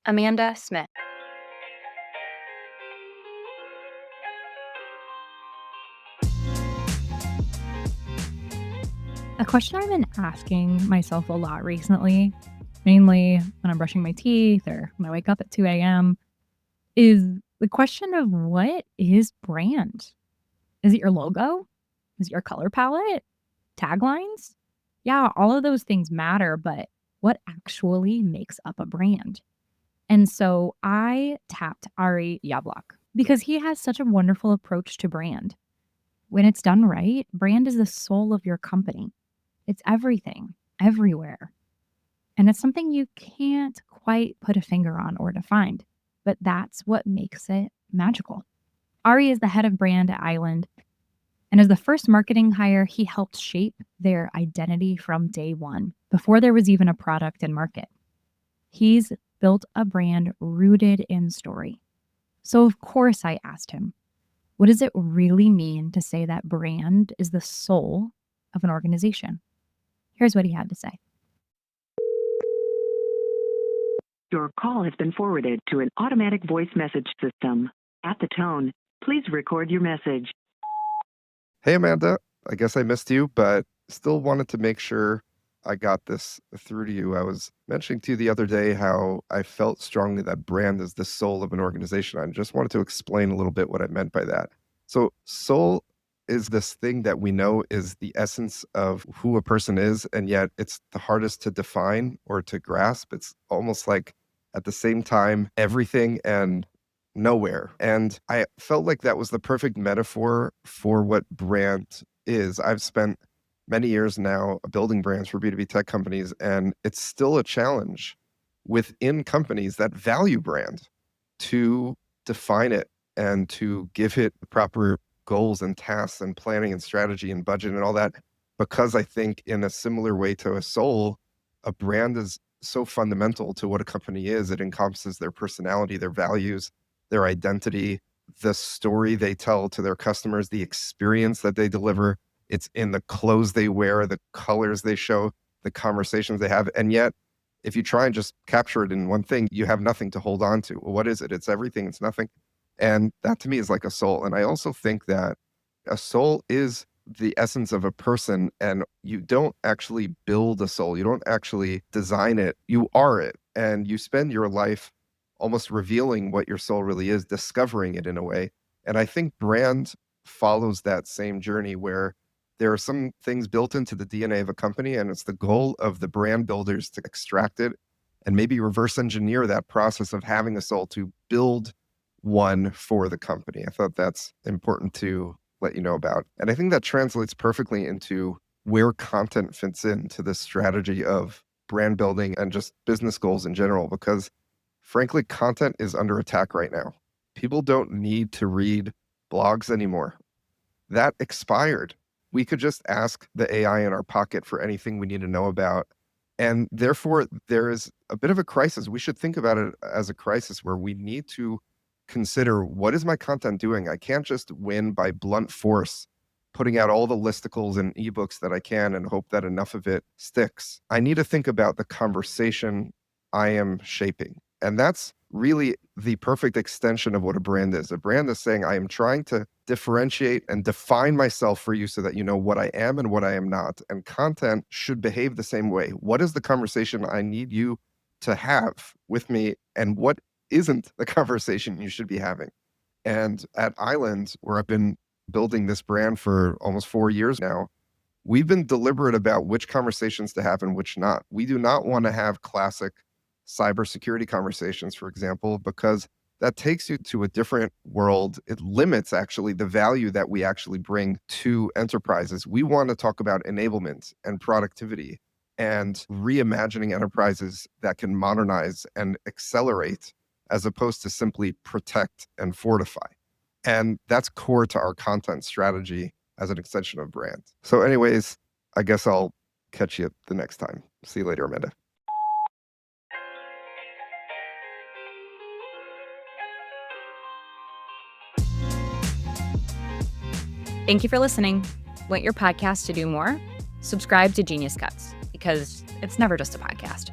Amanda Smith. A question I've been asking myself a lot recently, mainly when I'm brushing my teeth or when I wake up at 2 a.m., is the question of what is brand? Is it your logo? Is it your color palette? Taglines? Yeah, all of those things matter, but what actually makes up a brand? And so I tapped Ari Yablok because he has such a wonderful approach to brand. When it's done right, brand is the soul of your company. It's everything, everywhere. And it's something you can't quite put a finger on or define, but that's what makes it magical. Ari is the head of brand at Island, and as the first marketing hire, he helped shape their identity from day one, before there was even a product in market. He's built a brand rooted in story. So, of course, I asked him, what does it really mean to say that brand is the soul of an organization? Here's what he had to say. Your call has been forwarded to an automatic voice message system. At the tone, please record your message. Hey, Amanda. I guess I missed you, but still wanted to make sure I got this through to you. I was mentioning to you the other day how I felt strongly that brand is the soul of an organization. I just wanted to explain a little bit what I meant by that. So, soul is this thing that we know is the essence of who a person is, and yet it's the hardest to define or to grasp. It's almost like at the same time, everything and nowhere. And I felt like that was the perfect metaphor for what brand is. I've spent many years now building brands for B2B tech companies, and it's still a challenge within companies that value brand to define it and to give it the proper goals and tasks and planning and strategy and budget and all that. Because I think in a similar way to a soul, a brand is so fundamental to what a company is. It encompasses their personality, their values, their identity, the story they tell to their customers, the experience that they deliver. It's in the clothes they wear, the colors they show, the conversations they have. And yet, if you try and just capture it in one thing, you have nothing to hold on to. Well, what is it? It's everything, it's nothing. And that to me is like a soul. And I also think that a soul is the essence of a person, and you don't actually build a soul. You don't actually design it. You are it. And you spend your life almost revealing what your soul really is, discovering it in a way. And I think brand follows that same journey where there are some things built into the DNA of a company, and it's the goal of the brand builders to extract it and maybe reverse engineer that process of having a soul to build one for the company. I thought that's important to let you know about. And I think that translates perfectly into where content fits into the strategy of brand building and just business goals in general, because frankly, content is under attack right now. People don't need to read blogs anymore. That expired. We could just ask the AI in our pocket for anything we need to know about. And therefore, there is a bit of a crisis. We should think about it as a crisis where we need to consider, what is my content doing? I can't just win by blunt force, putting out all the listicles and ebooks that I can and hope that enough of it sticks. I need to think about the conversation I am shaping. And that's really the perfect extension of what a brand is. A brand is saying, I am trying to differentiate and define myself for you so that you know what I am and what I am not. And content should behave the same way. What is the conversation I need you to have with me, and what isn't the conversation you should be having? And at Island, where I've been building this brand for almost 4 years now, we've been deliberate about which conversations to have and which not. We do not want to have classic cybersecurity conversations, for example, because that takes you to a different world. It limits actually the value that we actually bring to enterprises. We want to talk about enablement and productivity and reimagining enterprises that can modernize and accelerate, as opposed to simply protect and fortify. And that's core to our content strategy as an extension of brand. So anyways, I guess I'll catch you the next time. See you later, Amanda. Thank you for listening. Want your podcast to do more? Subscribe to Genius Cuts, because it's never just a podcast.